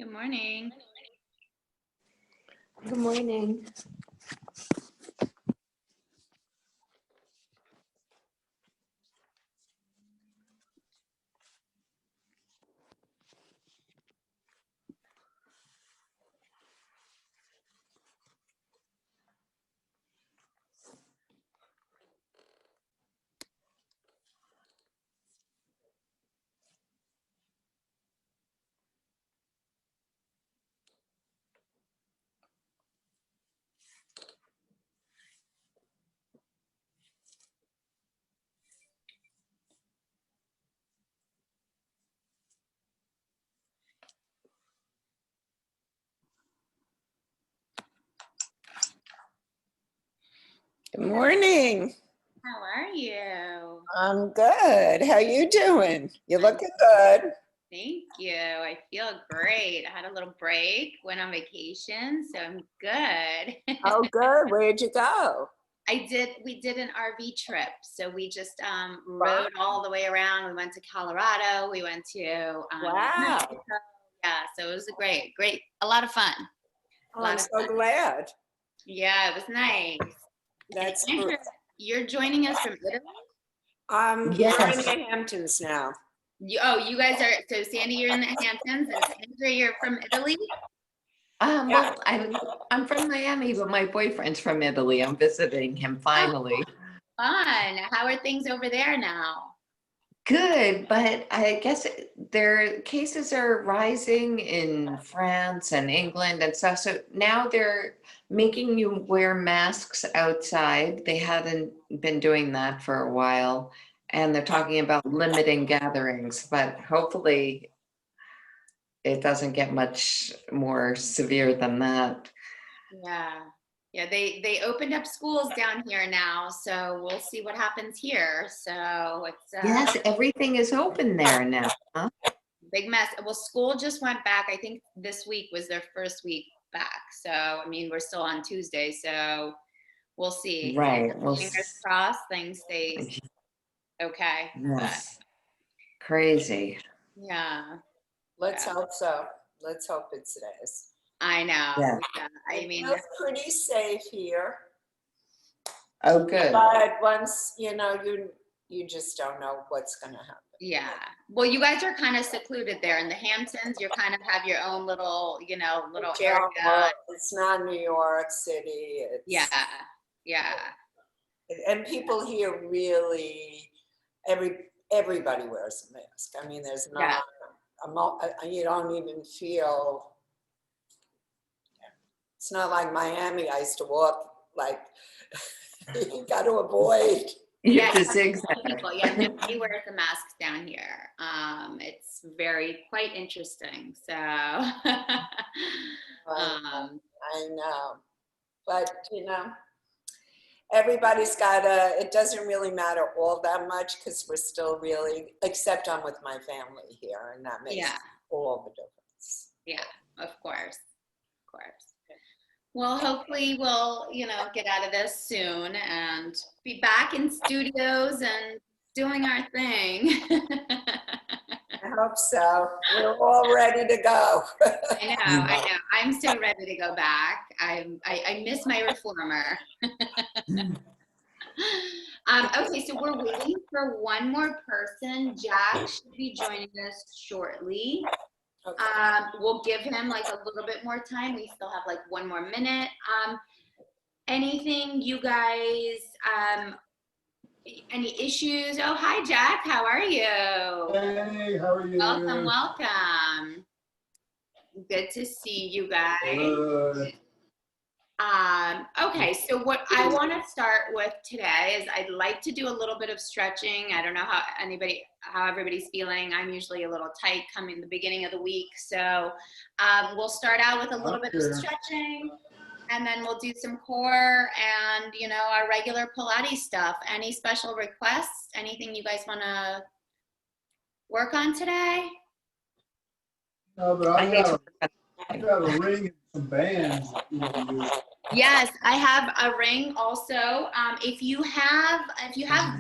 Good morning. Good morning. Good morning. How are you? I'm good. How you doing? You looking good. Thank you. I feel great. I had a little break, went on vacation, so I'm good. Oh, good. Where'd you go? We did an RV trip. So we just rode all the way around. We went to Colorado. We went to Wow. Mexico. Yeah, so it was great, a lot of fun. Oh, I'm so glad. Yeah, it was nice. That's Andrew, good. you're joining us from Italy? We're in the Hamptons now. You guys are, so Sandy, you're in the Hamptons, and Sandra, you're from Italy? Well, I'm from Miami, but my boyfriend's from Italy. I'm visiting him finally. Fun. How are things over there now? Good, but I guess their cases are rising in France and England and stuff. So now they're making you wear masks outside. They hadn't been doing that for a while. And they're talking about limiting gatherings, but hopefully it doesn't get much more severe than that. Yeah, they opened up schools down here now, so we'll see what happens here. So it's Yes, everything is open there now, huh? big mess. Well, school just went back. I think this week was their first week back. So I mean, we're still on Tuesday, so we'll see. Right. Well, Fingers crossed things stay okay. yes. Crazy. Yeah. Let's hope so. Let's hope it stays. I know. Yeah. I mean, It feels pretty safe here. Oh, good. But once, you just don't know what's going to happen. Yeah. Well, you guys are kind of secluded there in the Hamptons. You kind of have your own little, you know, little area. It's not New York City. Yeah. Yeah. And people here really, everybody wears a mask. I mean, there's Yeah. not, you don't even feel, it's not like Miami. I used to walk like, you got to avoid. You Yeah, have to zigzag. people. Yeah, nobody wears the masks down here. It's quite interesting. So, I know, but you know, everybody's got it doesn't really matter all that much because we're still really, except I'm with my family here, and that makes yeah, all the difference. yeah, of course, of course. Well, hopefully we'll, you know, get out of this soon and be back in studios and doing our thing. I hope so. We're all ready to go. I know. I'm so ready to go back. I miss my reformer. Okay, so we're waiting for one more person. Jack should be joining us shortly. Okay. We'll give him like a little bit more time. We still have like one more minute. Anything you guys, any issues? Oh, hi, Jack. How are you? Hey, how are you? Welcome, welcome. Good to see you guys. Good. Okay, so what I want to start with today is I'd like to do a little bit of stretching. I don't know how everybody's feeling. I'm usually a little tight coming the beginning of the week. So we'll start out with a little bit of stretching, and then we'll do some core and, you know, our regular Pilates stuff. Any special requests? Anything you guys want to work on today? No, but I got a ring and some bands. Yes, I have a ring also. If you have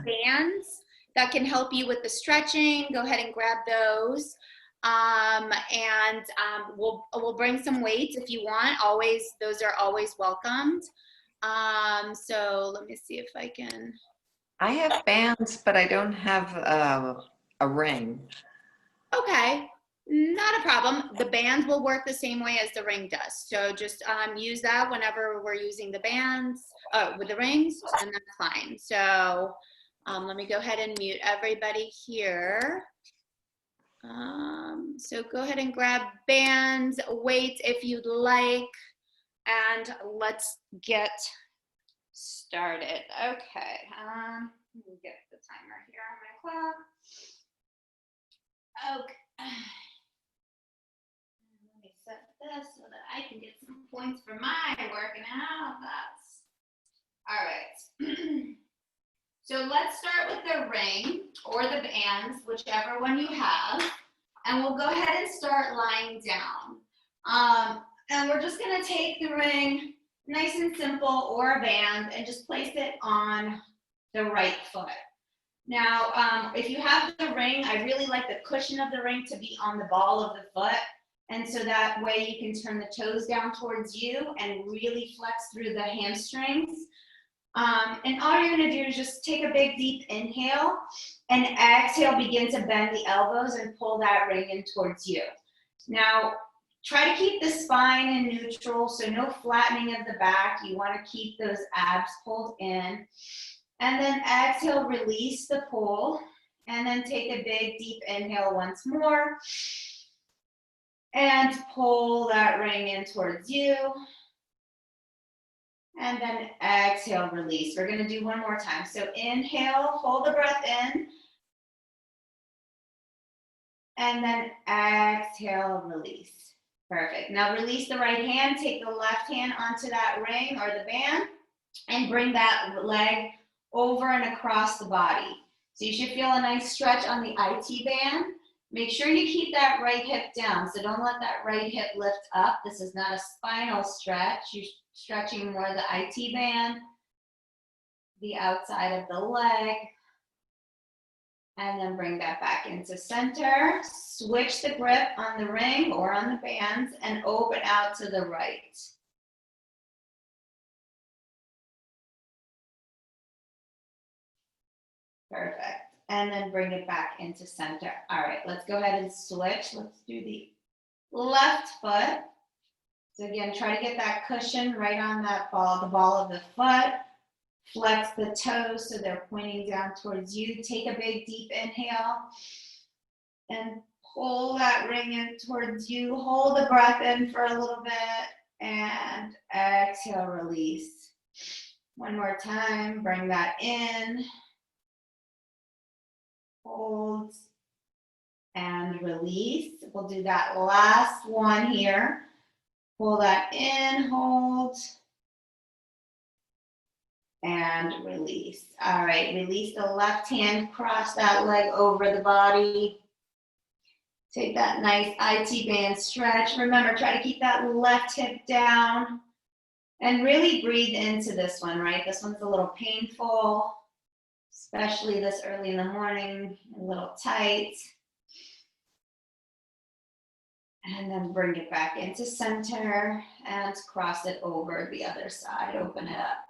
bands that can help you with the stretching, go ahead and grab those. We'll bring some weights if you want. Those are always welcomed. So let me see if I can. I have bands, but I don't have a ring. Okay. Not a problem. The bands will work the same way as the ring does. So just use that whenever we're using the bands with the rings, and that's fine. So let me go ahead and mute everybody here. So go ahead and grab bands, weights if you'd like, and let's get started. Okay. Let me get the timer here on my clock. Okay. Let me set this so that I can get some points for my working out. All right. So let's start with the ring or the bands, whichever one you have. And we'll go ahead and start lying down. And we're just gonna take the ring, nice and simple, or a band, and just place it on the right foot. Now, if you have the ring, I really like the cushion of the ring to be on the ball of the foot. And so that way you can turn the toes down towards you and really flex through the hamstrings. And all you're gonna do is just take a big deep inhale and exhale, begin to bend the elbows and pull that ring in towards you. Now, try to keep the spine in neutral, so no flattening of the back. You wanna keep those abs pulled in. And then exhale, release the pull, and then take a big deep inhale once more. And pull that ring in towards you. And then exhale, release. We're gonna do one more time. So inhale, hold the breath in. And then exhale, release. Perfect. Now release the right hand, take the left hand onto that ring or the band, and bring that leg over and across the body. So you should feel a nice stretch on the IT band. Make sure you keep that right hip down. So don't let that right hip lift up. This is not a spinal stretch. You're stretching more the IT band, the outside of the leg, and then bring that back into center. Switch the grip on the ring or on the bands and open out to the right. Perfect. and then bring it back into center. All right, let's go ahead and switch. Let's do the left foot. So again, try to get that cushion right on that ball, the ball of the foot. Flex the toes so they're pointing down towards you. Take a big deep inhale and pull that ring in towards you. Hold the breath in for a little bit and exhale, release. One more time, bring that in. Hold and release. We'll do that last one here. Pull that in, hold, and release. All right, release the left hand, cross that leg over the body. Take that nice IT band stretch. Remember, try to keep that left hip down and really breathe into this one, right? This one's a little painful, especially this early in the morning, a little tight. And then bring it back into center and cross it over the other side. Open it up.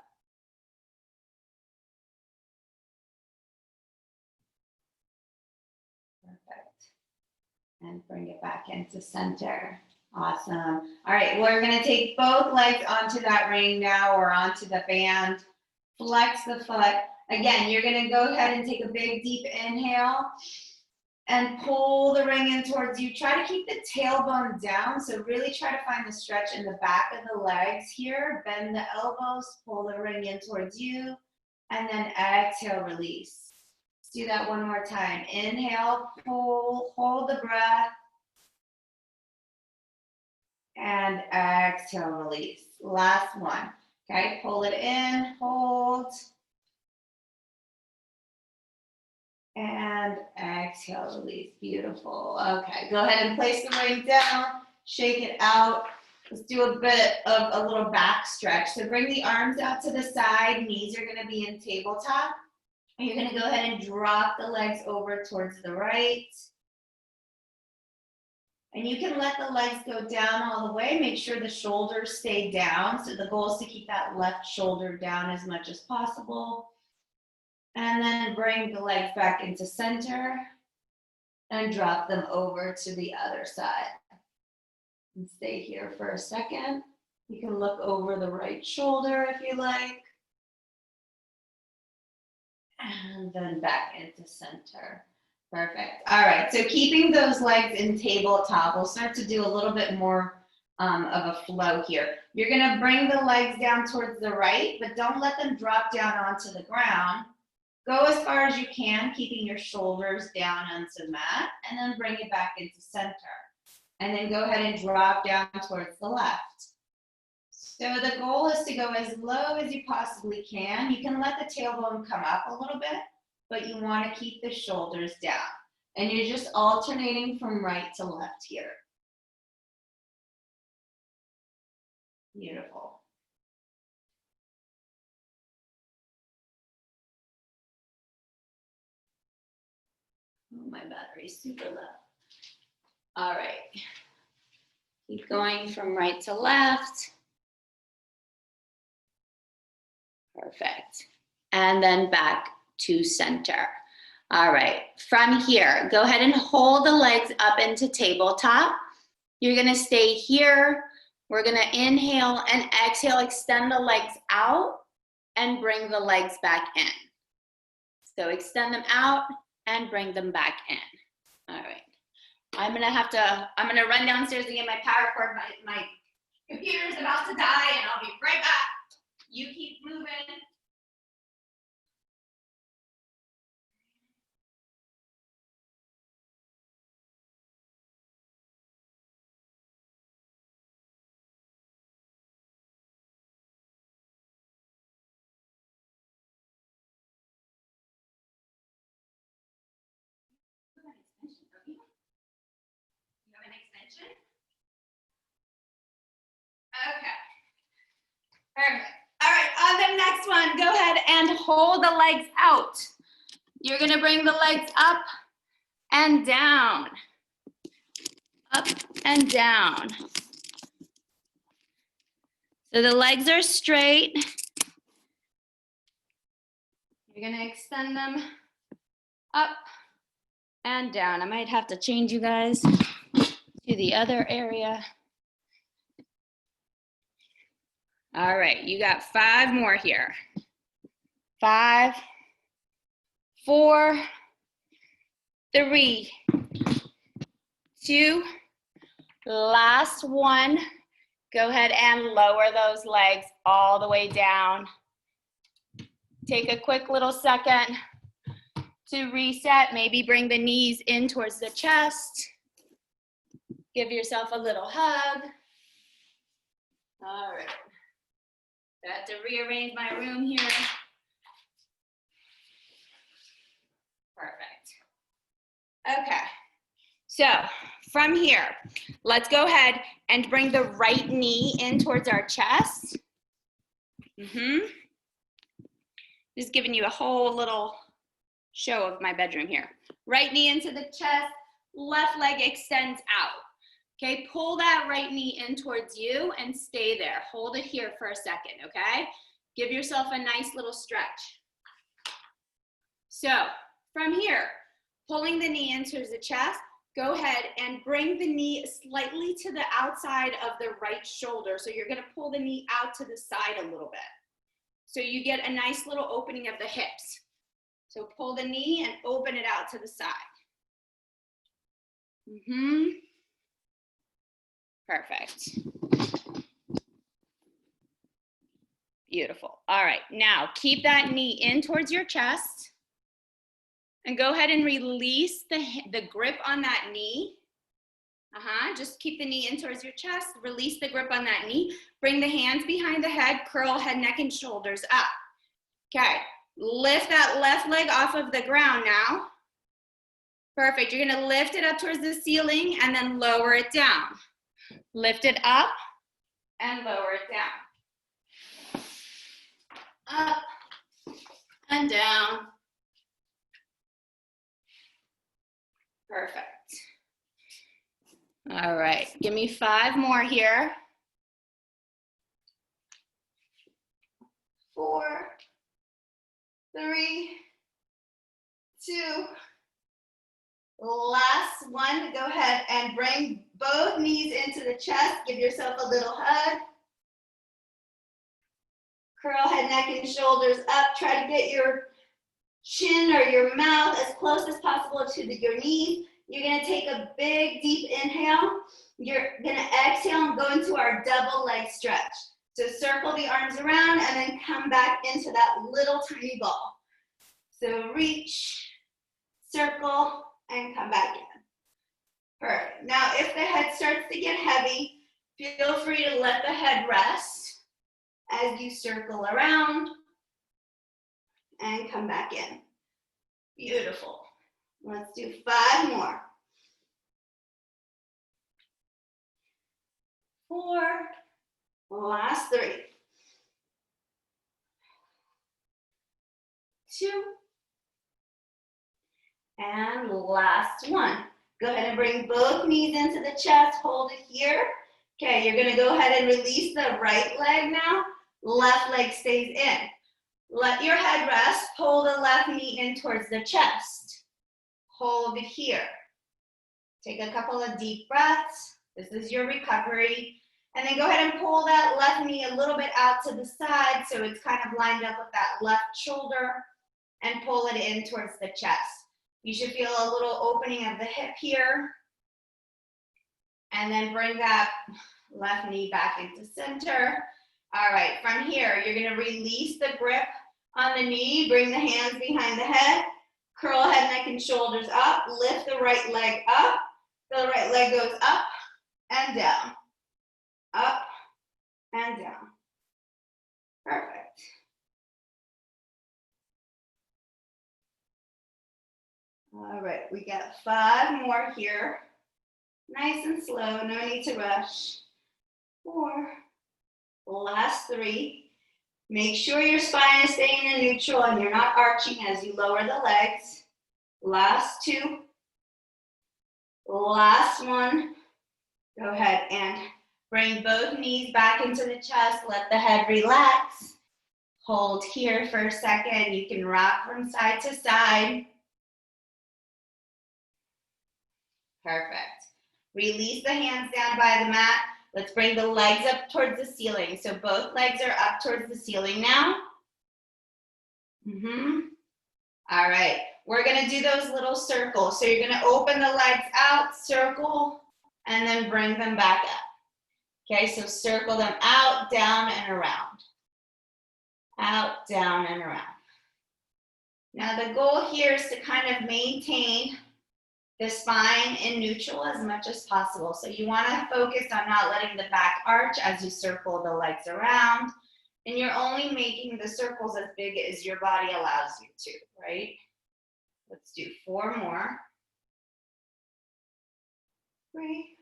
Perfect. And bring it back into center. Awesome. All right, we're gonna take both legs onto that ring now or onto the band. Flex the foot. Again, you're gonna go ahead and take a big deep inhale and pull the ring in towards you. Try to keep the tailbone down. So really try to find the stretch in the back of the legs here. Bend the elbows, pull the ring in towards you, and then exhale, release. Let's do that one more time. Inhale, pull, hold the breath, and exhale, release. Last one. Okay, pull it in, hold, and exhale, release. Beautiful. Okay, go ahead and place the ring down, shake it out. Let's do a bit of a little back stretch. So bring the arms out to the side, knees are gonna be in tabletop. And you're gonna go ahead and drop the legs over towards the right. And you can let the legs go down all the way. Make sure the shoulders stay down. So the goal is to keep that left shoulder down as much as possible. And then bring the legs back into center and drop them over to the other side. And stay here for a second. You can look over the right shoulder if you like. And then back into center. Perfect. All right, so keeping those legs in tabletop, we'll start to do a little bit more of a flow here. You're gonna bring the legs down towards the right, but don't let them drop down onto the ground. Go as far as you can, keeping your shoulders down onto the mat, and then bring it back into center. And then go ahead and drop down towards the left. So the goal is to go as low as you possibly can. You can let the tailbone come up a little bit, but you want to keep the shoulders down. And you're just alternating from right to left here. Beautiful. Oh, my battery's super low. All right. Keep going from right to left. Perfect. And then back to center. All right, from here, go ahead and hold the legs up into tabletop. You're gonna stay here. We're gonna inhale and exhale, extend the legs out and bring the legs back in. So extend them out and bring them back in. All right, I'm gonna run downstairs and get my power cord. My computer's about to die and I'll be right back. You keep moving. You have an extension? Okay. Perfect. All right, on the next one, go ahead and hold the legs out. You're gonna bring the legs up and down. Up and down. So the legs are straight. You're gonna extend them up and down. I might have to change you guys to the other area. All right, you got 5 more here. 5, 4, 3, 2, last one. Go ahead and lower those legs all the way down. Take a quick little second to reset. Maybe bring the knees in towards the chest. Give yourself a little hug. All right. I have to rearrange my room here. Perfect. Okay. So from here, let's go ahead and bring the right knee in towards our chest. Just giving you a whole little show of my bedroom here. Right knee into the chest, left leg extends out. Okay, pull that right knee in towards you and stay there. Hold it here for a second, okay? Give yourself a nice little stretch. So from here, pulling the knee into the chest, go ahead and bring the knee slightly to the outside of the right shoulder. So you're gonna pull the knee out to the side a little bit. So you get a nice little opening of the hips. So pull the knee and open it out to the side. Perfect. Beautiful. All right, now keep that knee in towards your chest and go ahead and release the grip on that knee. Just keep the knee in towards your chest, release the grip on that knee, bring the hands behind the head, curl head, neck, and shoulders up. Okay, lift that left leg off of the ground now. Perfect, you're gonna lift it up towards the ceiling and then lower it down. Lift it up and lower it down. Up and down. Perfect. All right, give me 5 more here. 4, 3, 2. Last one, go ahead and bring both knees into the chest. Give yourself a little hug. Curl head, neck, and shoulders up. Try to get your chin or your mouth as close as possible to your knees. You're gonna take a big, deep inhale. You're gonna exhale and go into our double leg stretch. So circle the arms around and then come back into that little tiny ball. So reach, circle, and come back in. Perfect. Now, if the head starts to get heavy, feel free to let the head rest as you circle around and come back in. Beautiful. Let's do 5 more. 4, last 3. 2, and last 1. Go ahead and bring both knees into the chest, hold it here. Okay, you're gonna go ahead and release the right leg now. Left leg stays in. Let your head rest, pull the left knee in towards the chest. Hold it here. Take a couple of deep breaths. This is your recovery. And then go ahead and pull that left knee a little bit out to the side so it's kind of lined up with that left shoulder and pull it in towards the chest. You should feel a little opening of the hip here. And then bring that left knee back into center. All right, from here, you're gonna release the grip on the knee, bring the hands behind the head, curl head, neck, and shoulders up, lift the right leg up, the right leg goes up and down, up and down. Perfect. All right, we got 5 more here. Nice and slow, no need to rush. 4, last 3. Make sure your spine is staying in neutral and you're not arching as you lower the legs. Last 2. Last 1. Go ahead and bring both knees back into the chest. Let the head relax. Hold here for a second. You can rock from side to side. Perfect. Release the hands down by the mat. Let's bring the legs up towards the ceiling. So both legs are up towards the ceiling now. All right, we're gonna do those little circles. So you're gonna open the legs out, circle, and then bring them back up. Okay, so circle them out, down, and around. Out, down, and around. Now the goal here is to kind of maintain the spine in neutral as much as possible. So you want to focus on not letting the back arch as you circle the legs around. And you're only making the circles as big as your body allows you to, right? Let's do 4 more. 3.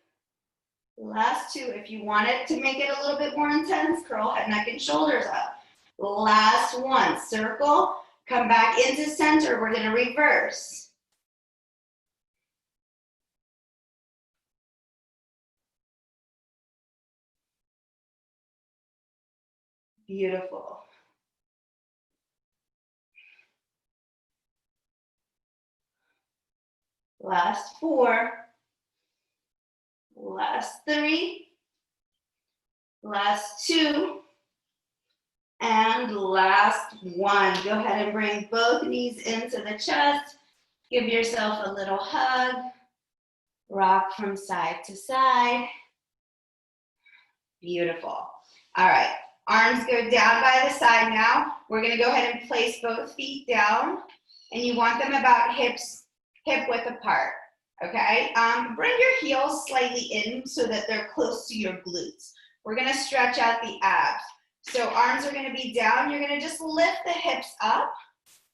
Last 2. If you want it to make it a little bit more intense, curl head, neck, and shoulders up. Last 1. Circle, come back into center. We're going to reverse. Beautiful. Last 4. Last 3. Last 2. And last 1. Go ahead and bring both knees into the chest. Give yourself a little hug. Rock from side to side. Beautiful. All right. Arms go down by the side now. We're going to go ahead and place both feet down. And you want them about hip width apart. Okay? Bring your heels slightly in so that they're close to your glutes. We're going to stretch out the abs. So arms are going to be down. You're going to just lift the hips up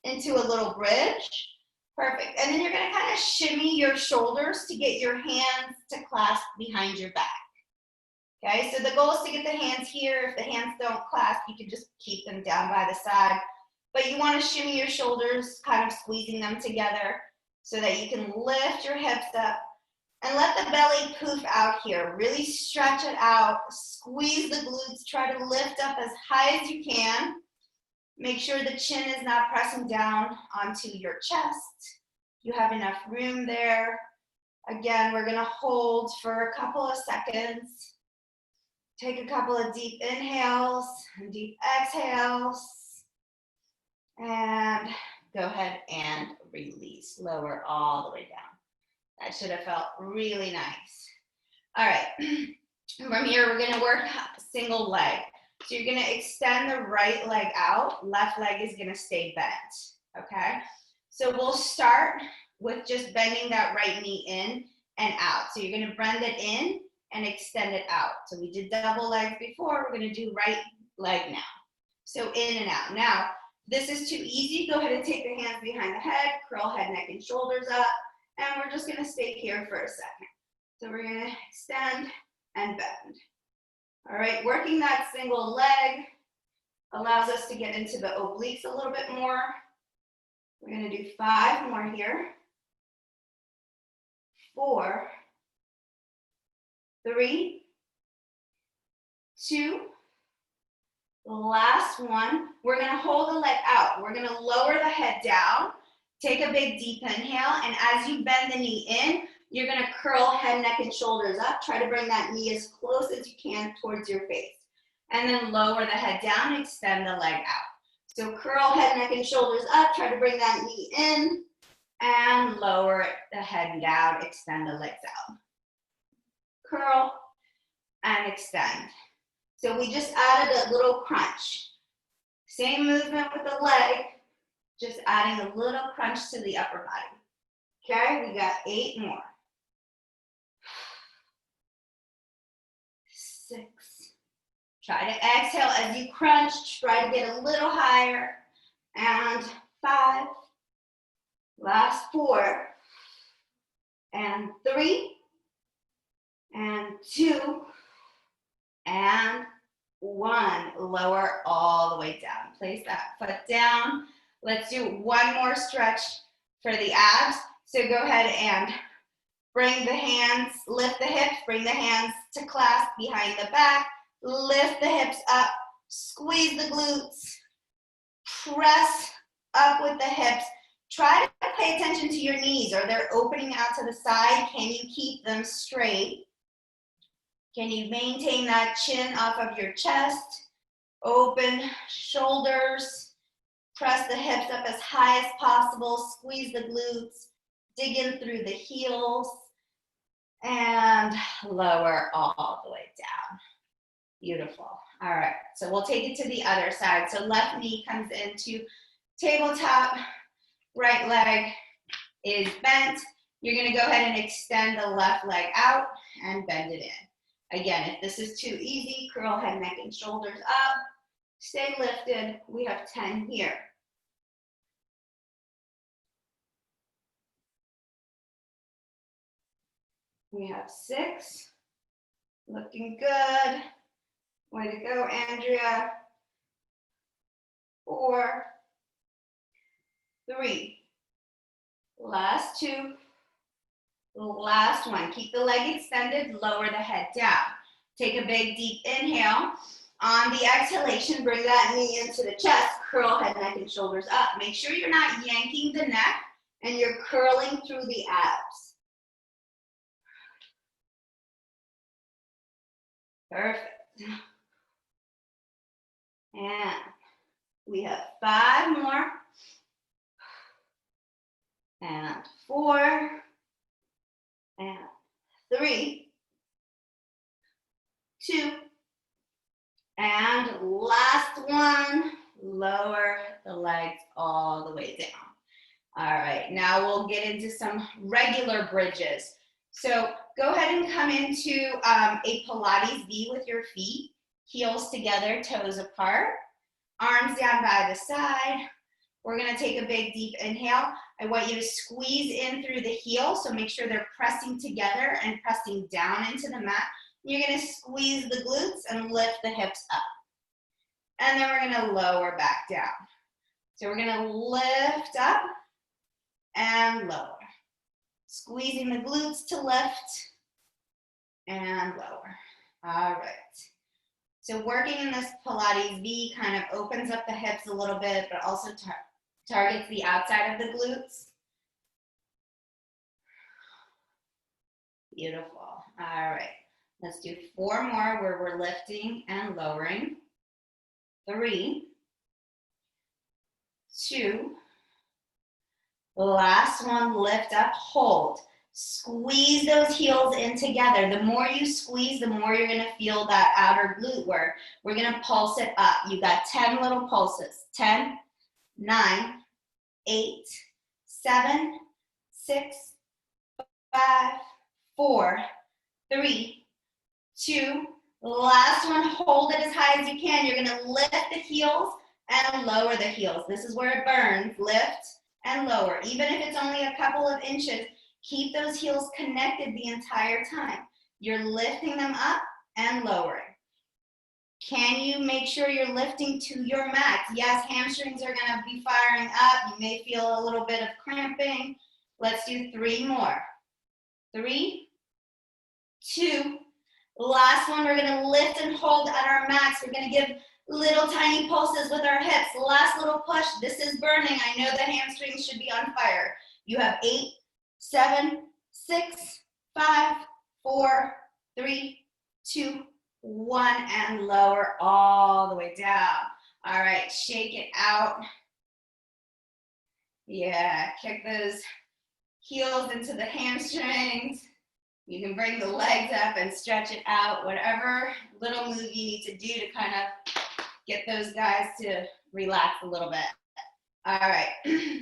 into a little bridge. Perfect. And then you're going to kind of shimmy your shoulders to get your hands to clasp behind your back. Okay, so the goal is to get the hands here. If the hands don't clasp, you can just keep them down by the side. But you want to shimmy your shoulders, kind of squeezing them together so that you can lift your hips up and let the belly poof out here. Really stretch it out, squeeze the glutes, try to lift up as high as you can. Make sure the chin is not pressing down onto your chest. You have enough room there. Again, we're gonna hold for a couple of seconds. Take a couple of deep inhales and deep exhales. And go ahead and release. Lower all the way down. That should have felt really nice. All right. From here, we're going to work single leg. So you're going to extend the right leg out. Left leg is going to stay bent. Okay? So we'll start with just bending that right knee in and out. So you're going to bend it in and extend it out. So we did double legs before. We're going to do right leg now. So in and out. Now, this is too easy. Go ahead and take the hands behind the head, curl head, neck, and shoulders up. And we're just going to stay here for a second. So we're going to extend and bend. All right, working that single leg allows us to get into the obliques a little bit more. We're going to do 5 more here. 4, 3, 2, the last one. We're going to hold the leg out. We're going to lower the head down. Take a big deep inhale, and as you bend the knee in, you're going to curl head, neck, and shoulders up. Try to bring that knee as close as you can towards your face. And then lower the head down, extend the leg out. So curl head, neck, and shoulders up. Try to bring that knee in, and lower the head down, extend the legs out. Curl and extend. So we just added a little crunch. Same movement with the leg, just adding a little crunch to the upper body. Okay, we got 8 more. 6. Try to exhale as you crunch. Try to get a little higher. And 5. Last 4. And 3. And 2. And 1. Lower all the way down. Place that foot down. Let's do 1 more stretch for the abs. So go ahead and bring the hands, lift the hips, bring the hands to clasp behind the back, lift the hips up, squeeze the glutes, press up with the hips, Try to pay attention to your knees. Are they opening out to the side? Can you keep them straight? Can you maintain that chin off of your chest? Open shoulders. Press the hips up as high as possible. Squeeze the glutes. Dig in through the heels. And lower all the way down. Beautiful. All right, so we'll take it to the other side. So left knee comes into tabletop. Right leg is bent. You're gonna go ahead and extend the left leg out and bend it in. Again, if this is too easy, curl head, neck, and shoulders up. Stay lifted. We have 10 here. We have 6. Looking good. Way to go, Andrea. 4, 3. Last 2. Last one. Keep the leg extended, lower the head down. Take a big deep inhale. On the exhalation, bring that knee into the chest, curl head, neck, and shoulders up. Make sure you're not yanking the neck and you're curling through the abs. Perfect. And we have 5 more. And 4. And 3. 2. And last one, lower the legs all the way down. All right, now we'll get into some regular bridges. So go ahead and come into a Pilates V with your feet, heels together, toes apart, arms down by the side. We're gonna take a big deep inhale. I want you to squeeze in through the heels, so make sure they're pressing together and pressing down into the mat. You're gonna squeeze the glutes and lift the hips up. And then we're gonna lower back down. So we're gonna lift up and lower. Squeezing the glutes to lift and lower. All right. So working in this Pilates V kind of opens up the hips a little bit, but also targets the outside of the glutes. Beautiful. All right. Let's do 4 more where we're lifting and lowering. 3, 2, last one, lift up, hold. Squeeze those heels in together. The more you squeeze, the more you're gonna feel that outer glute work. We're gonna pulse it up. You got 10 little pulses. 10, 9, 8, 7, 6, 5, 4, 3, 2, last one, hold it as high as you can. You're gonna lift the heels and lower the heels. This is where it burns, lift and lower. Even if it's only a couple of inches, keep those heels connected the entire time. You're lifting them up and lowering. Can you make sure you're lifting to your max? Yes, hamstrings are gonna be firing up. You may feel a little bit of cramping. Let's do 3 more. 3, 2, last one, we're gonna lift and hold at our max. We're gonna give little tiny pulses with our hips. Last little push, this is burning. I know the hamstrings should be on fire. You have 8, 7, 6, 5, 4, 3, 2, 1, and lower all the way down. All right, shake it out. Yeah, kick those heels into the hamstrings. You can bring the legs up and stretch it out, whatever little move you need to do to kind of get those guys to relax a little bit. All right,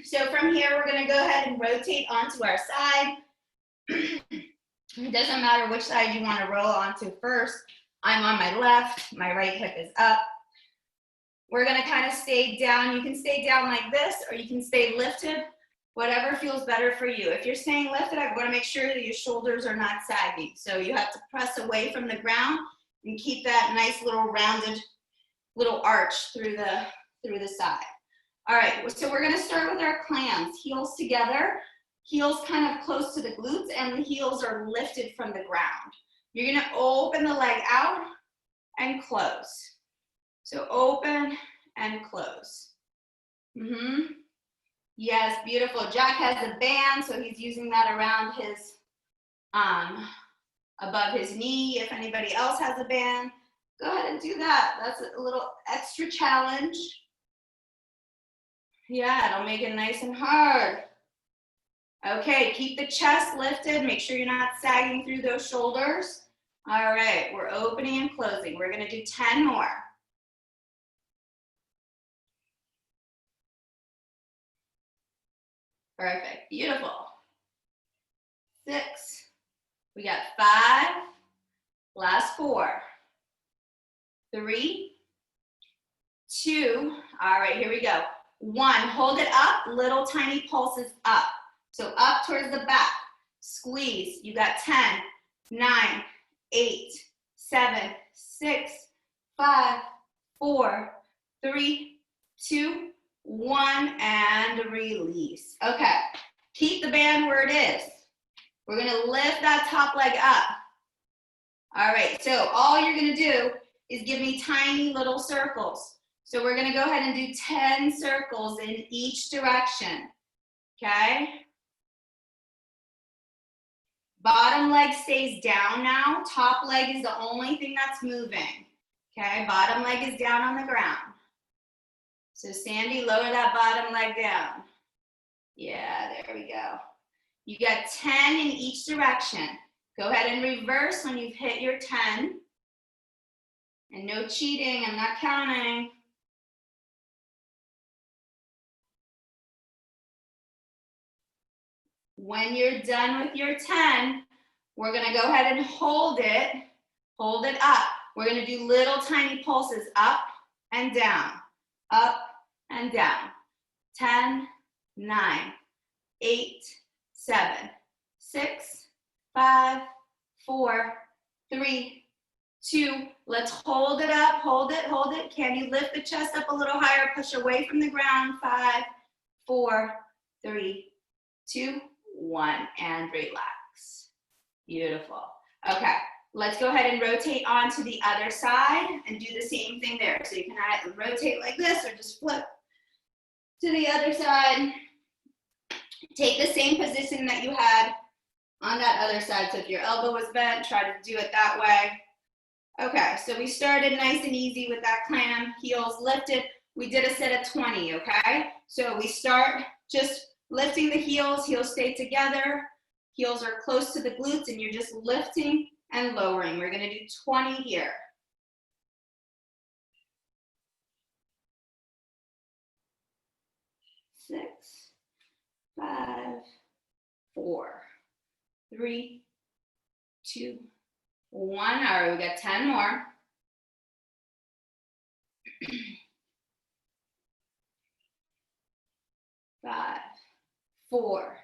so from here, we're gonna go ahead and rotate onto our side. It doesn't matter which side you wanna roll onto first. I'm on my left, my right hip is up. We're gonna kind of stay down. You can stay down like this, or you can stay lifted. Whatever feels better for you. If you're staying lifted, I want to make sure that your shoulders are not sagging. So you have to press away from the ground and keep that nice little rounded little arch through the side. All right, so we're gonna start with our clams. Heels together, heels kind of close to the glutes, and the heels are lifted from the ground. You're gonna open the leg out and close. So open and close. Yes, beautiful. Jack has a band, so he's using that around his, above his knee. If anybody else has a band, go ahead and do that. That's a little extra challenge. Yeah, it'll make it nice and hard. Okay, keep the chest lifted. Make sure you're not sagging through those shoulders. All right, we're opening and closing. We're gonna do 10 more. Perfect, beautiful. 6, we got 5, last 4, 3, 2, all right, here we go. 1, hold it up, little tiny pulses up. So up towards the back, squeeze, you got 10, 9, 8, 7, 6, 5, 4, 3, 2, 1, and release. Okay, keep the band where it is. We're gonna lift that top leg up. All right, so all you're gonna do is give me tiny little circles. So we're gonna go ahead and do 10 circles in each direction, okay? Bottom leg stays down now. Top leg is the only thing that's moving, okay? Bottom leg is down on the ground. So Sandy, lower that bottom leg down. Yeah, there we go. You got 10 in each direction. Go ahead and reverse when you've hit your 10. And no cheating, I'm not counting. When you're done with your 10, we're gonna go ahead and hold it up. We're gonna do little tiny pulses up and down, up and down. 10, 9, 8, 7, 6, 5, 4, 3, 2. Let's hold it up, hold it, hold it. Can you lift the chest up a little higher, push away from the ground? 5, 4, 3, 2, 1, and relax. Beautiful. Okay, let's go ahead and rotate onto the other side and do the same thing there. So you can either rotate like this or just flip to the other side. Take the same position that you had on that other side. So if your elbow was bent, try to do it that way. Okay, so we started nice and easy with that clam, heels lifted. We did a set of 20, okay? So we start just lifting the heels, heels stay together, heels are close to the glutes, and you're just lifting and lowering. We're gonna do 20 here. 6, 5, 4, 3, 2, 1. All right, we got 10 more. 5, 4,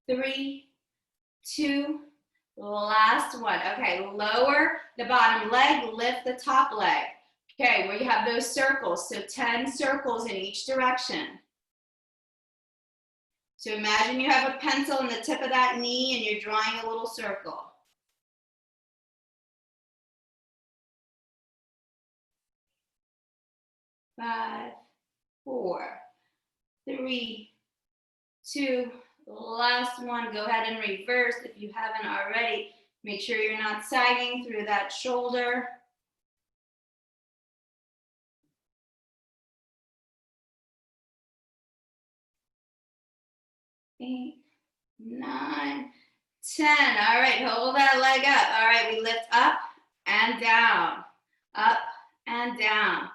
3, 2, last one. Okay, lower the bottom leg, lift the top leg. Okay, where you have those circles, so 10 circles in each direction. So imagine you have a pencil in the tip of that knee and you're drawing a little circle. 5, 4, 3, 2, last one. Go ahead and reverse if you haven't already. Make sure you're not sagging through that shoulder. 8, 9, 10. All right, hold that leg up. All right, we lift up and down, up and down.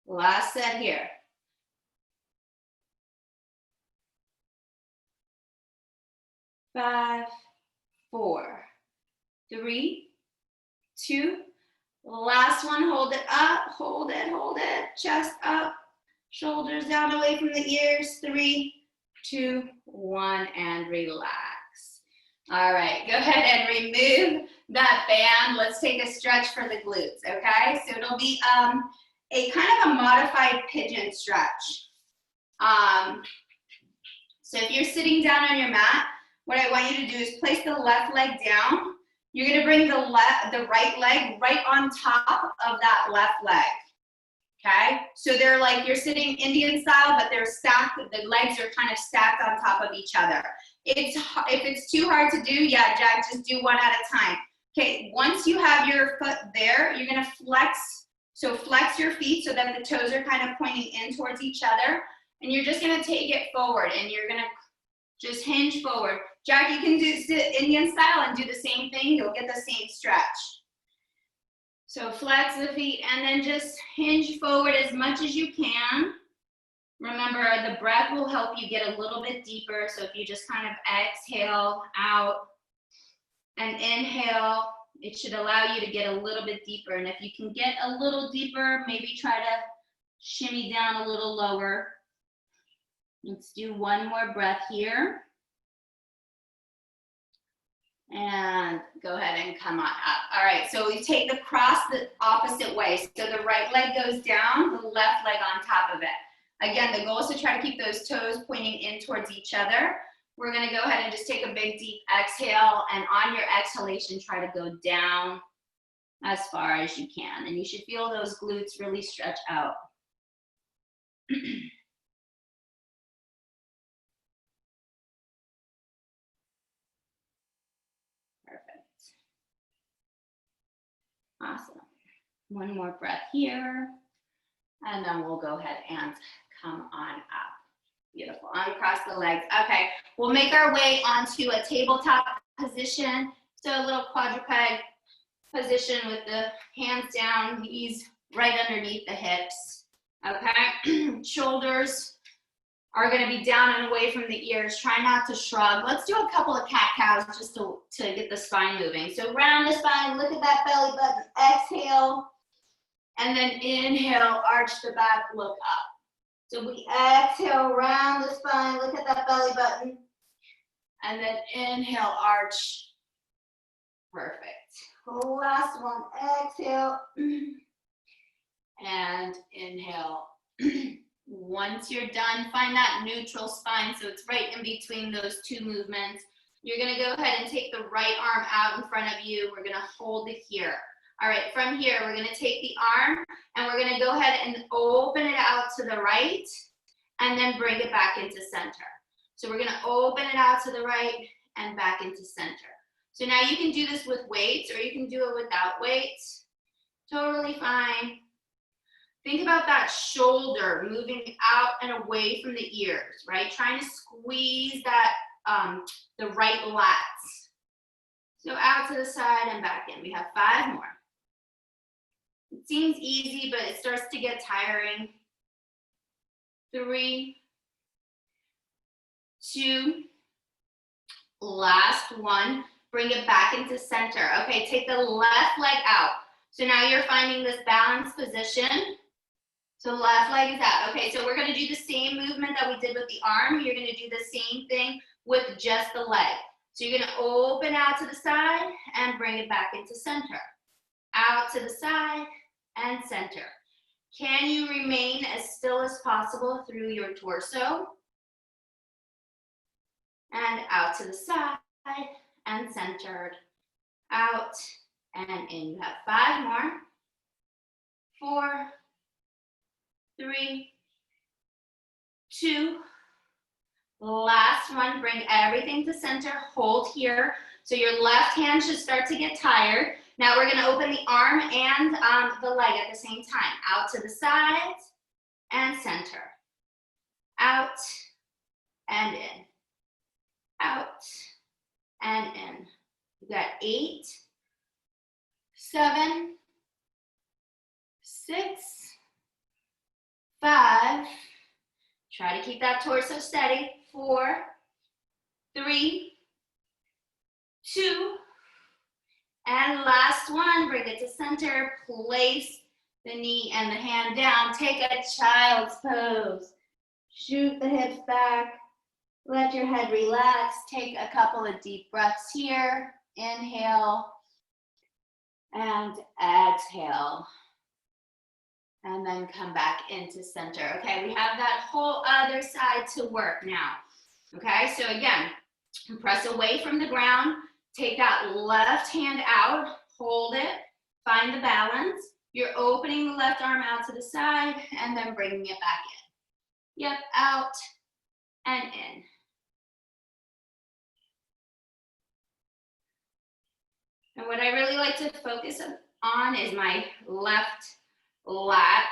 Last set here. 5, 4, 3, 2. Last one, hold it up, hold it. Chest up, shoulders down away from the ears. 3, 2, 1, and relax. All right, go ahead and remove that band. Let's take a stretch for the glutes, okay? So it'll be a kind of a modified pigeon stretch. So if you're sitting down on your mat, what I want you to do is place the left leg down. You're gonna bring the right leg right on top of that left leg. okay? So they're like, you're sitting Indian style, but they're stacked, the legs are kind of stacked on top of each other. If it's too hard to do, yeah, Jack, just do one at a time. Okay, once you have your foot there, you're gonna flex. So flex your feet so that the toes are kind of pointing in towards each other. And you're just gonna take it forward and you're gonna just hinge forward. Jack, you can do sit Indian style and do the same thing. You'll get the same stretch. So flex the feet and then just hinge forward as much as you can. Remember, the breath will help you get a little bit deeper. So if you just kind of exhale out and inhale, it should allow you to get a little bit deeper. And if you can get a little deeper, maybe try to shimmy down a little lower. Let's do one more breath here. And go ahead and come on up. All right, so we take the cross the opposite way. So the right leg goes down, the left leg on top of it. Again, the goal is to try to keep those toes pointing in towards each other. We're gonna go ahead and just take a big deep exhale, and on your exhalation, try to go down as far as you can. And you should feel those glutes really stretch out. Awesome. One more breath here. And then we'll go ahead and come on up. Beautiful. Uncross the legs. Okay, we'll make our way onto a tabletop position. So a little quadruped position with the hands down, knees right underneath the hips. Okay, shoulders are going to be down and away from the ears. Try not to shrug. Let's do a couple of cat-cows just to get the spine moving. So round the spine, look at that belly button, exhale, and then inhale, arch the back, look up. So we exhale, round the spine, look at that belly button, and then inhale, arch. Perfect. Last one, exhale, and inhale. Once you're done, find that neutral spine, so it's right in between those two movements. You're gonna go ahead and take the right arm out in front of you. We're gonna hold it here. All right, from here, we're gonna take the arm and we're gonna go ahead and open it out to the right and then bring it back into center. So we're gonna open it out to the right and back into center. So now you can do this with weights or you can do it without weights. Totally fine. Think about that shoulder moving out and away from the ears, right? Trying to squeeze that, the right lats. So out to the side and back in. We have 5 more. It seems easy, but it starts to get tiring. 3, 2, last one. Bring it back into center. Okay, take the left leg out. So now you're finding this balanced position. So left leg is out. Okay, so we're gonna do the same movement that we did with the arm. You're gonna do the same thing with just the leg. So you're gonna open out to the side and bring it back into center. Out to the side and center. Can you remain as still as possible through your torso? And out to the side and centered. Out and in. You have 5 more. 4, 3, 2, last one. Bring everything to center. Hold here. So your left hand should start to get tired. Now we're going to open the arm and the leg at the same time. Out to the sides and center. Out and in. Out and in. You got 8, 7, 6, 5. Try to keep that torso steady. 4, 3, 2, and last one. Bring it to center. Place the knee and the hand down. Take a child's pose. Shoot the hips back. Let your head relax. Take a couple of deep breaths here. Inhale and exhale. And then come back into center. Okay, we have that whole other side to work now. Okay, so again, press away from the ground. Take that left hand out. Hold it. Find the balance. You're opening the left arm out to the side and then bringing it back in. Yep, out and in. And what I really like to focus on is my left lat.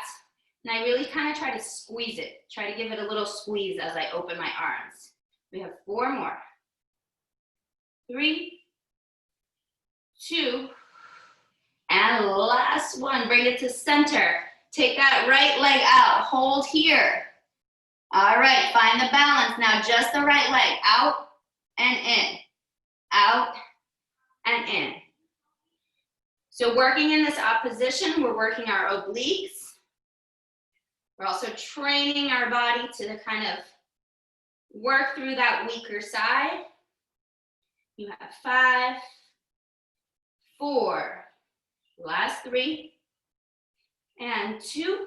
And I really kind of try to squeeze it. Try to give it a little squeeze as I open my arms. We have 4 more. 3, 2, and last one. Bring it to center. Take that right leg out. Hold here. All right, find the balance. Now just the right leg. Out and in. Out and in. So working in this opposition, we're working our obliques. We're also training our body to kind of work through that weaker side. You have 5, 4, last 3, and 2.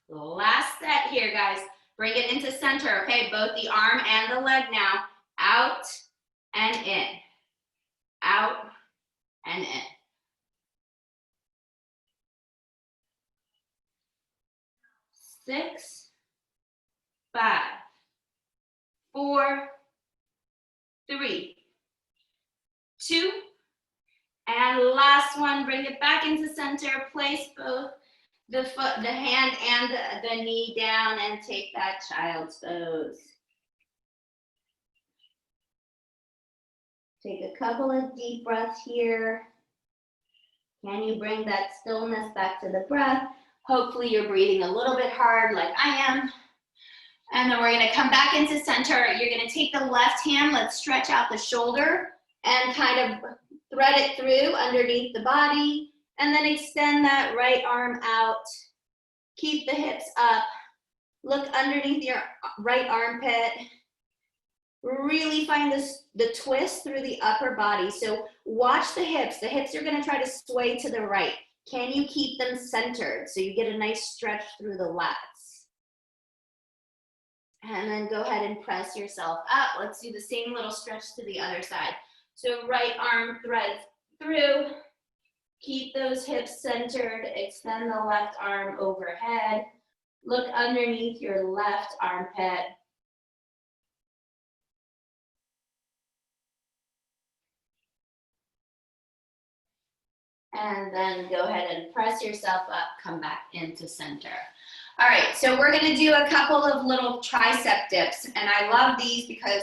Last set here, guys. Bring it into center, okay? Both the arm and the leg now. Out and in. Out and in. 6, 5, 4, 3, 2, and last one. Bring it back into center. Place both the foot, the hand, and the knee down, and take that child's pose. Take a couple of deep breaths here. Can you bring that stillness back to the breath? Hopefully you're breathing a little bit hard like I am. And then we're gonna come back into center. You're gonna take the left hand, let's stretch out the shoulder and kind of thread it through underneath the body. And then extend that right arm out. Keep the hips up. Look underneath your right armpit. Really find the twist through the upper body. So watch the hips. The hips are gonna try to sway to the right. Can you keep them centered so you get a nice stretch through the lats? And then go ahead and press yourself up. Let's do the same little stretch to the other side. So right arm threads through. Keep those hips centered. Extend the left arm overhead. Look underneath your left armpit. And then go ahead and press yourself up, come back into center. All right, so we're gonna do a couple of little tricep dips, and I love these because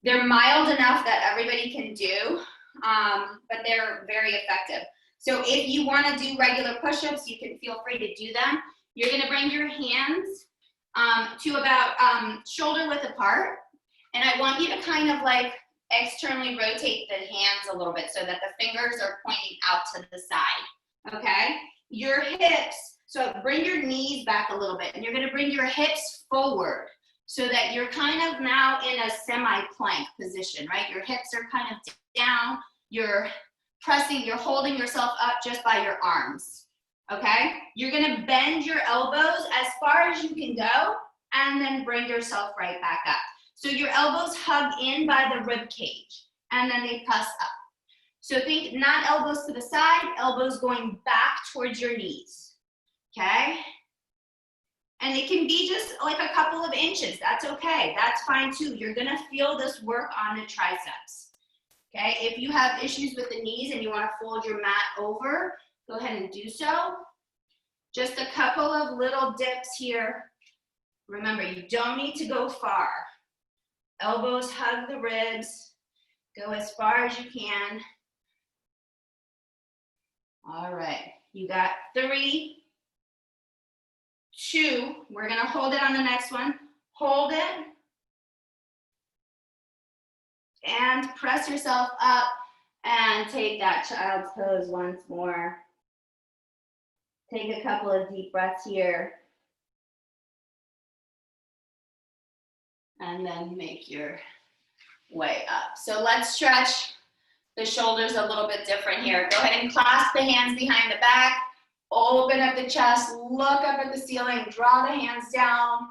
they're mild enough that everybody can do, but they're very effective. So if you wanna do regular push-ups, you can feel free to do them. You're gonna bring your hands to about shoulder width apart, and I want you to kind of like externally rotate the hands a little bit so that the fingers are pointing out to the side, okay? Your hips, so bring your knees back a little bit, and you're gonna bring your hips forward so that you're kind of now in a semi-plank position, right? Your hips are kind of down, you're pressing, you're holding yourself up just by your arms, okay? You're gonna bend your elbows as far as you can go, and then bring yourself right back up. So your elbows hug in by the rib cage, and then they press up. So think not elbows to the side, elbows going back towards your knees, okay? And it can be just like a couple of inches, that's okay, that's fine too. You're gonna feel this work on the triceps, okay? If you have issues with the knees and you wanna fold your mat over, go ahead and do so. Just a couple of little dips here. Remember, you don't need to go far. Elbows hug the ribs. Go as far as you can. All right, you got 3, 2. We're gonna hold it on the next one. Hold it. And press yourself up and take that child's pose once more. Take a couple of deep breaths here. And then make your way up. So let's stretch the shoulders a little bit different here. Go ahead and clasp the hands behind the back, open up the chest, look up at the ceiling, draw the hands down.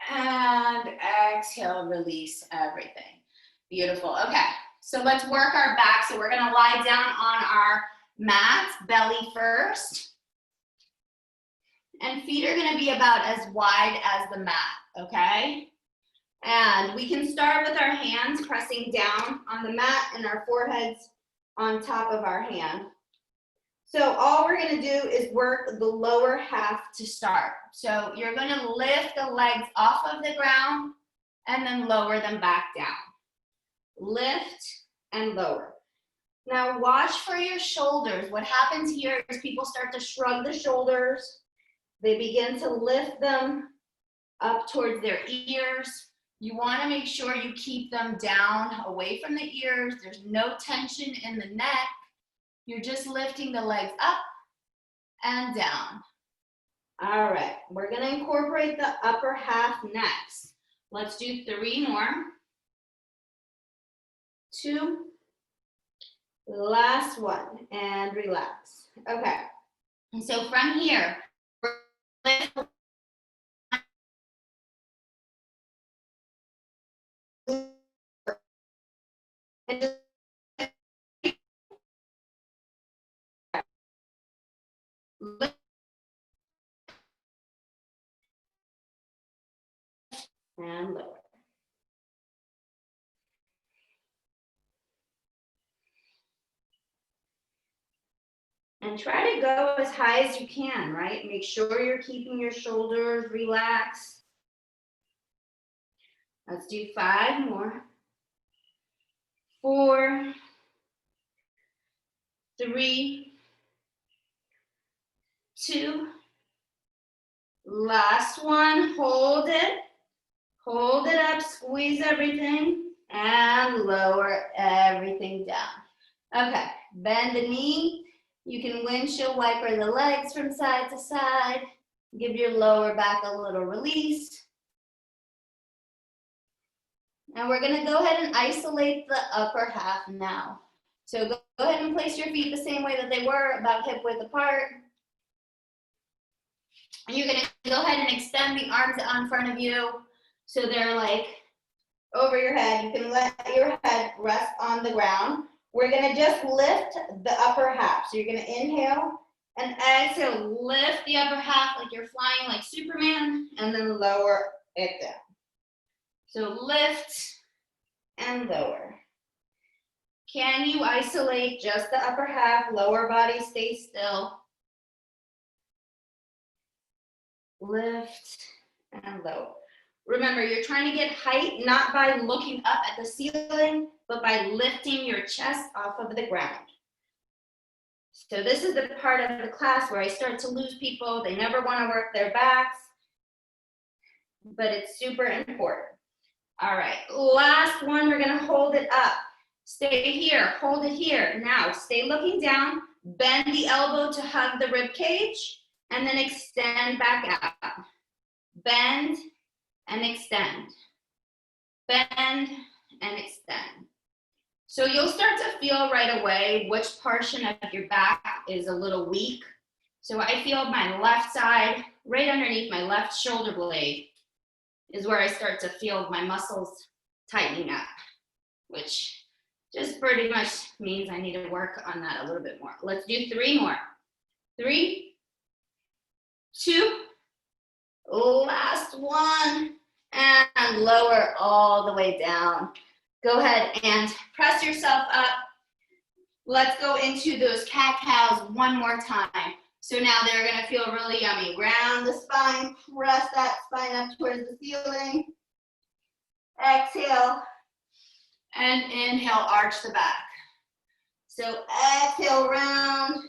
And exhale, release everything. Beautiful, okay. So let's work our back. So we're gonna lie down on our mats, belly first. And feet are gonna be about as wide as the mat, okay? And we can start with our hands pressing down on the mat and our foreheads on top of our hand. So all we're gonna do is work the lower half to start. So you're gonna lift the legs off of the ground and then lower them back down. Lift and lower. Now watch for your shoulders. What happens here is people start to shrug the shoulders. They begin to lift them up towards their ears. You want to make sure you keep them down away from the ears. There's no tension in the neck. You're just lifting the legs up and down. All right, we're going to incorporate the upper half next. Let's do 3 more. 2. Last one, and relax. Okay, and so from here, and just lift and lower. And try to go as high as you can, right? Make sure you're keeping your shoulders relaxed. Let's do 5 more. 4, 3, 2. Last one, hold it. Hold it up, squeeze everything, and lower everything down. Okay, bend the knee. You can windshield wiper the legs from side to side. Give your lower back a little release. And we're gonna go ahead and isolate the upper half now. So go ahead and place your feet the same way that they were, about hip width apart. And you're gonna go ahead and extend the arms out in front of you so they're like over your head. You can let your head rest on the ground. We're gonna just lift the upper half. So you're gonna inhale and exhale, lift the upper half like you're flying like Superman, and then lower it down. So lift and lower. Can you isolate just the upper half? Lower body stay still. Lift and lower. Remember, you're trying to get height not by looking up at the ceiling, but by lifting your chest off of the ground. So this is the part of the class where I start to lose people. They never want to work their backs, but it's super important. All right, last one, we're gonna hold it up. Stay here, hold it here. Now, stay looking down, bend the elbow to hug the rib cage, and then extend back out. Bend and extend. Bend and extend. So you'll start to feel right away which portion of your back is a little weak. So I feel my left side, right underneath my left shoulder blade, is where I start to feel my muscles tightening up, which just pretty much means I need to work on that a little bit more. Let's do 3 more. 3, 2, last one, and lower all the way down. Go ahead and press yourself up. Let's go into those cat-cows one more time. So now they're gonna feel really yummy. Round the spine, press that spine up towards the ceiling. Exhale, and inhale, arch the back. So exhale, round,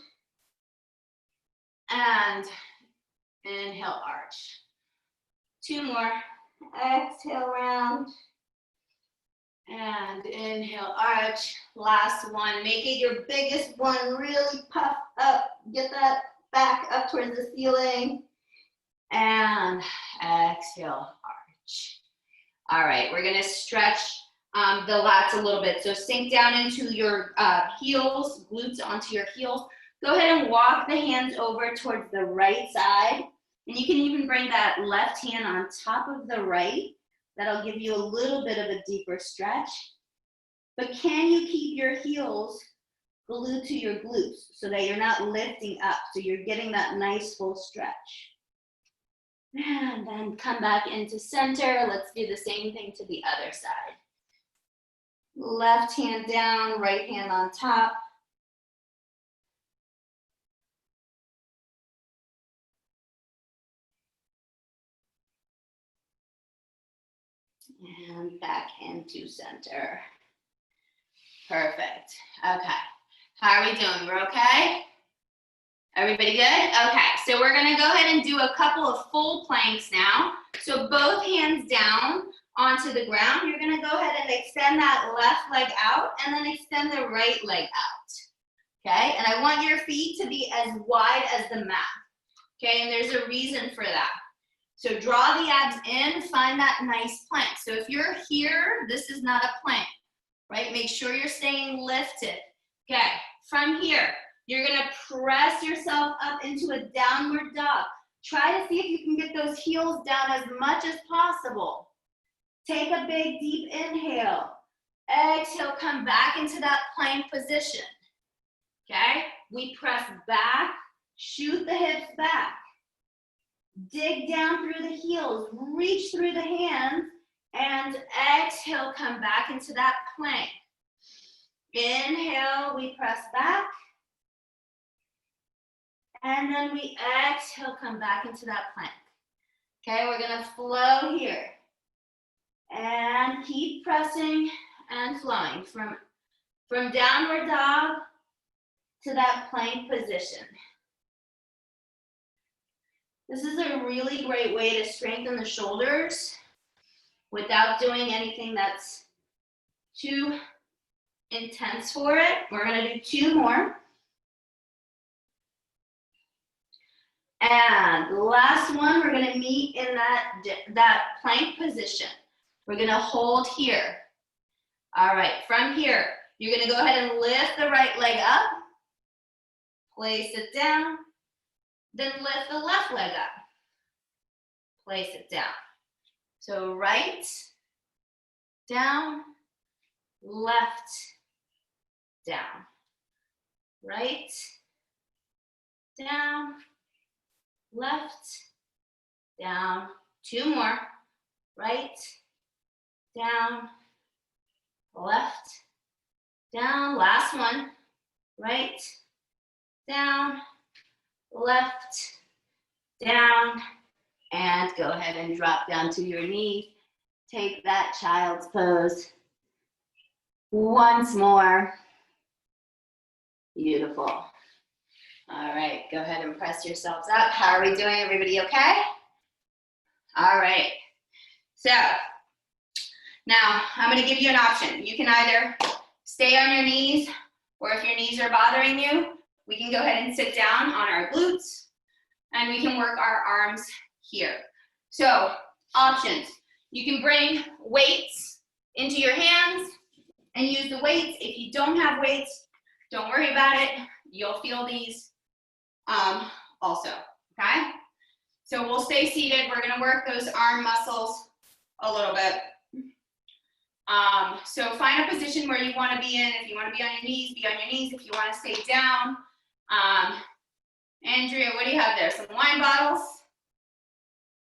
and inhale, arch. 2 more, exhale, round, and inhale, arch. Last one, make it your biggest one, really puff up, get that back up towards the ceiling, and exhale, arch. All right, we're gonna stretch the lats a little bit. So sink down into your heels, glutes onto your heels. Go ahead and walk the hands over towards the right side. And you can even bring that left hand on top of the right. That'll give you a little bit of a deeper stretch. But can you keep your heels glued to your glutes so that you're not lifting up. So you're getting that nice full stretch. And then come back into center. Let's do the same thing to the other side. Left hand down, right hand on top. And back into center. Perfect. Okay. How are we doing? We're okay? Everybody good? Okay, so we're gonna go ahead and do a couple of full planks now. So both hands down onto the ground. You're gonna go ahead and extend that left leg out and then extend the right leg out. Okay, and I want your feet to be as wide as the mat. Okay, and there's a reason for that. So draw the abs in, find that nice plank. So if you're here, this is not a plank, right? Make sure you're staying lifted. Okay, from here, you're gonna press yourself up into a downward dog. Try to see if you can get those heels down as much as possible. Take a big, deep inhale. Exhale, come back into that plank position. Okay, we press back, shoot the hips back. Dig down through the heels, reach through the hands, and exhale, come back into that plank. Inhale, we press back. And then we exhale, come back into that plank. Okay, we're gonna flow here. And keep pressing and flowing from downward dog to that plank position. This is a really great way to strengthen the shoulders without doing anything that's too intense for it. We're gonna do 2 more. And the last one, we're gonna meet in that plank position. We're gonna hold here. All right, from here, you're gonna go ahead and lift the right leg up, place it down, then lift the left leg up, place it down. So right, down, left, down, right, down, left, down. 2 more, right, down, left, down. Last one, right, down, left, down, and go ahead and drop down to your knee. Take that child's pose. Once more. Beautiful. All right, go ahead and press yourselves up. How are we doing, everybody okay? All right, so now I'm gonna give you an option. You can either stay on your knees, or if your knees are bothering you, we can go ahead and sit down on our glutes, and we can work our arms here. So, options. You can bring weights into your hands and use the weights. If you don't have weights, don't worry about it. You'll feel these also, okay? So we'll stay seated. We're gonna work those arm muscles a little bit. So find a position where you wanna be in. If you wanna be on your knees, be on your knees. If you wanna stay down. Andrea, what do you have there? Some wine bottles?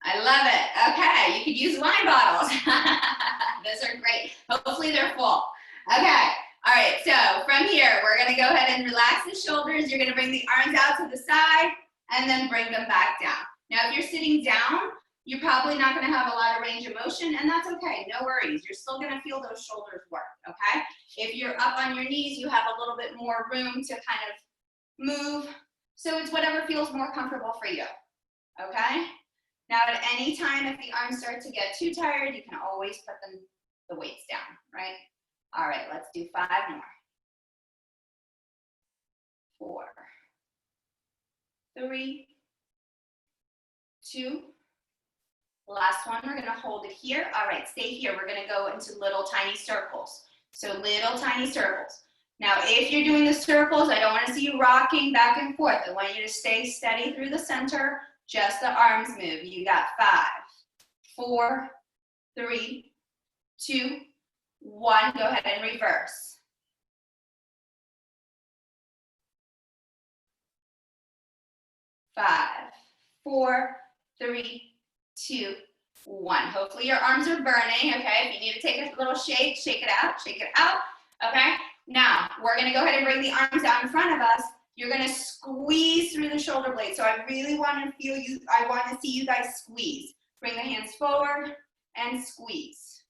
I love it. Okay, you could use wine bottles. Those are great. Hopefully they're full. Okay, all right, so from here, we're gonna go ahead and relax the shoulders. You're gonna bring the arms out to the side and then bring them back down. Now, if you're sitting down, you're probably not gonna have a lot of range of motion, and that's okay, no worries. You're still gonna feel those shoulders work, okay? If you're up on your knees, you have a little bit more room to kind of move. So it's whatever feels more comfortable for you, okay? Now, at any time, if the arms start to get too tired, you can always put the weights down, right? All right, let's do 5 more. 4, 3, 2. Last one, we're gonna hold it here. All right, stay here. We're gonna go into little tiny circles. So little tiny circles. Now, if you're doing the circles, I don't wanna see you rocking back and forth. I want you to stay steady through the center, just the arms move. You got 5, 4, 3, 2, 1. Go ahead and reverse. 5, 4, 3, 2, 1. Hopefully your arms are burning, okay? If you need to take a little shake, shake it out, okay? Now, we're gonna go ahead and bring the arms out in front of us. You're gonna squeeze through the shoulder blades. So I really wanna feel you, I wanna see you guys squeeze. Bring the hands forward and squeeze.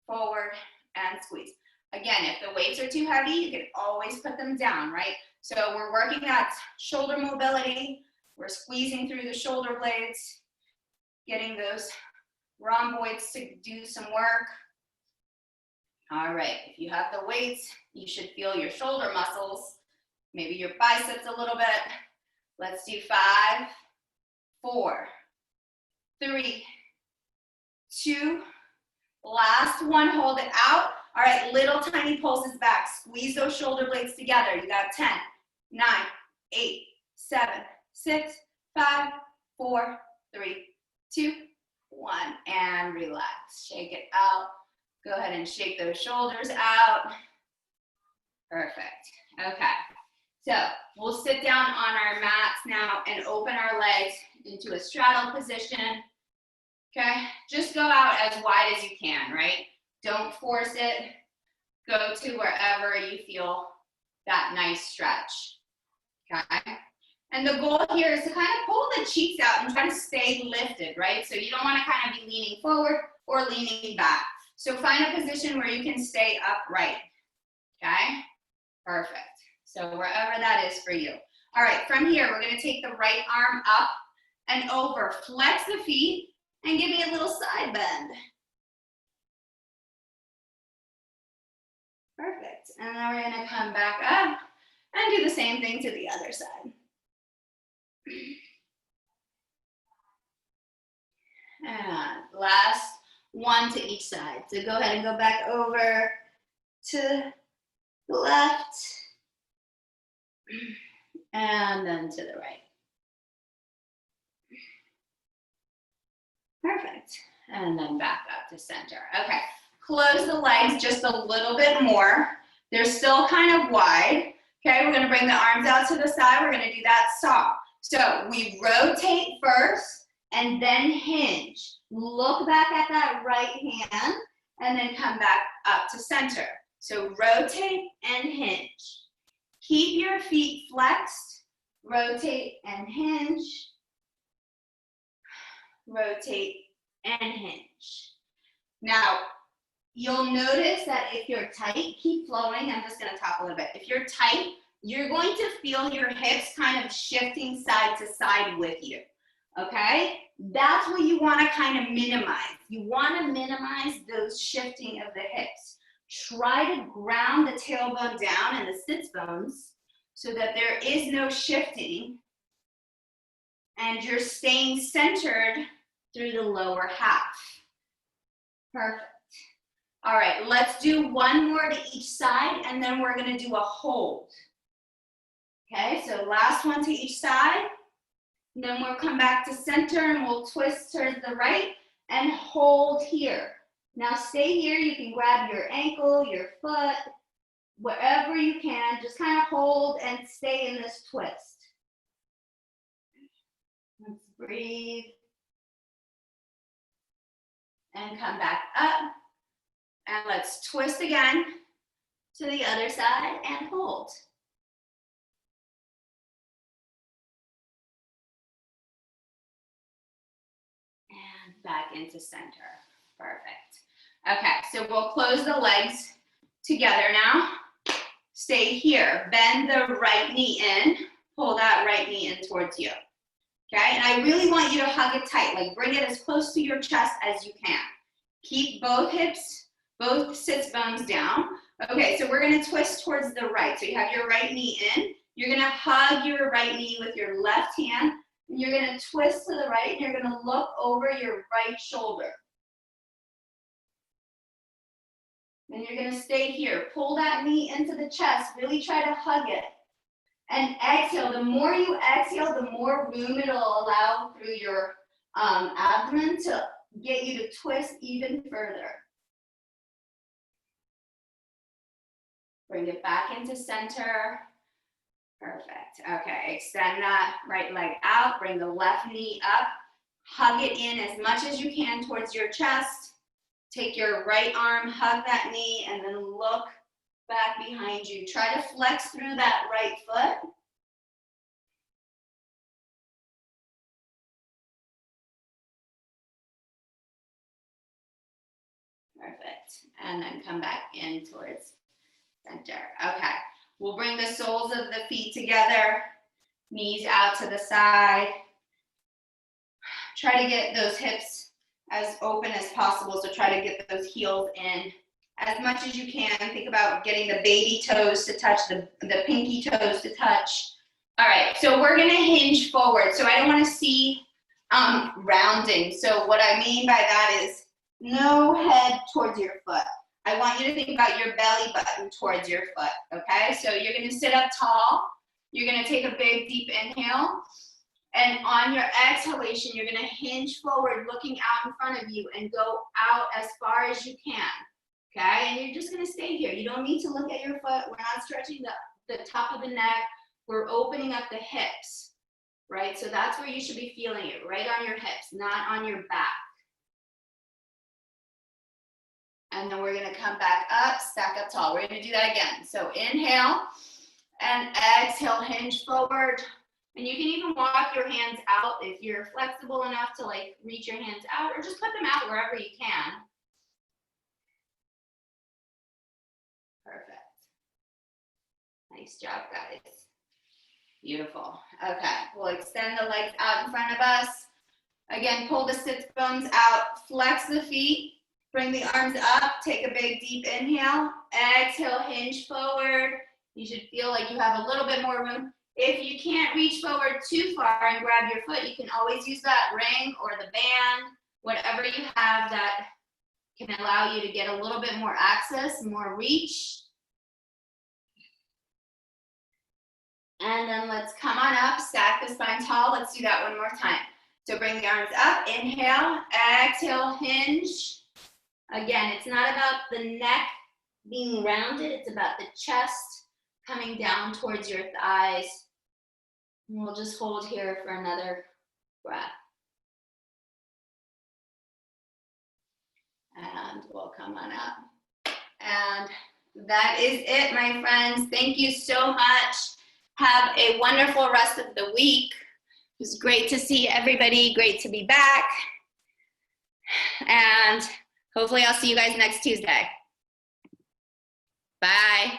Forward and squeeze. Again, if the weights are too heavy, you can always put them down, right? So we're working that shoulder mobility. We're squeezing through the shoulder blades, getting those rhomboids to do some work. All right, if you have the weights, you should feel your shoulder muscles, maybe your biceps a little bit. Let's do 5, 4, 3, 2, last one, hold it out. All right, little tiny pulses back. Squeeze those shoulder blades together. You got 10, 9, 8, 7, 6, 5, 4, 3, 2, 1, and relax. Shake it out. Go ahead and shake those shoulders out. Perfect. Okay. So we'll sit down on our mats now and open our legs into a straddle position. Okay, just go out as wide as you can, right? Don't force it. Go to wherever you feel that nice stretch, okay? And the goal here is to kind of pull the cheeks out and try to stay lifted, right? So you don't want to kind of be leaning forward or leaning back. So find a position where you can stay upright, okay? Perfect. So wherever that is for you. All right, from here, we're going to take the right arm up and over. Flex the feet and give me a little side bend. Perfect. And then we're going to come back up and do the same thing to the other side. And last one to each side. So go ahead and go back over to the left and then to the right. Perfect. And then back up to center. Okay. Close the legs just a little bit more. They're still kind of wide. Okay, we're going to bring the arms out to the side. We're going to do that saw. So we rotate first and then hinge. Look back at that right hand and then come back up to center. So rotate and hinge. Keep your feet flexed. Rotate and hinge. Rotate and hinge. Now, you'll notice that if you're tight, keep flowing. I'm just going to talk a little bit. If you're tight, you're going to feel your hips kind of shifting side to side with you, okay? That's what you want to kind of minimize. You want to minimize those shifting of the hips. Try to ground the tailbone down and the sits bones so that there is no shifting and you're staying centered through the lower half. Perfect. All right, let's do one more to each side and then we're going to do a hold. Okay, so last one to each side. And then we'll come back to center and we'll twist towards the right and hold here. Now stay here. You can grab your ankle, your foot, wherever you can. Just kind of hold and stay in this twist. Let's breathe. And come back up. And let's twist again to the other side and hold. And back into center. Perfect. Okay, so we'll close the legs together now. Stay here. Bend the right knee in. Pull that right knee in towards you. Okay, and I really want you to hug it tight. Like bring it as close to your chest as you can. Keep both hips, both sits bones down. Okay, so we're going to twist towards the right. So you have your right knee in. You're going to hug your right knee with your left hand. And you're going to twist to the right. And you're going to look over your right shoulder. And you're going to stay here. Pull that knee into the chest. Really try to hug it. And exhale. The more you exhale, the more room it'll allow through your abdomen to get you to twist even further. Bring it back into center. Perfect. Okay, extend that right leg out, bring the left knee up, hug it in as much as you can towards your chest. Take your right arm, hug that knee, and then look back behind you. Try to flex through that right foot. Perfect. And then come back in towards center. Okay. We'll bring the soles of the feet together, knees out to the side. Try to get those hips as open as possible. So try to get those heels in as much as you can. Think about getting the baby toes to touch, the pinky toes to touch. All right, so we're gonna hinge forward. So I don't wanna see rounding. So what I mean by that is no head towards your foot. I want you to think about your belly button towards your foot, okay? So you're gonna sit up tall. You're gonna take a big, deep inhale. And on your exhalation, you're gonna hinge forward, looking out in front of you and go out as far as you can, okay? And you're just gonna stay here. You don't need to look at your foot. We're not stretching the top of the neck. We're opening up the hips, right? So that's where you should be feeling it, right on your hips, not on your back. And then we're gonna come back up, stack up tall. We're gonna do that again. So inhale and exhale, hinge forward. And you can even walk your hands out if you're flexible enough to like reach your hands out, or just put them out wherever you can. Perfect. Nice job, guys. Beautiful. Okay, we'll extend the legs out in front of us. Again, pull the sits bones out, flex the feet, bring the arms up, take a big deep inhale, exhale, hinge forward. You should feel like you have a little bit more room. If you can't reach forward too far and grab your foot, you can always use that ring or the band, whatever you have that can allow you to get a little bit more access, more reach. And then let's come on up, stack the spine tall. Let's do that one more time. So bring the arms up, inhale, exhale, hinge. Again, it's not about the neck being rounded, it's about the chest coming down towards your thighs. And we'll just hold here for another breath. And we'll come on up. And that is it, my friends. Thank you so much. Have a wonderful rest of the week. It was great to see everybody. Great to be back. And hopefully I'll see you guys next Tuesday. Bye.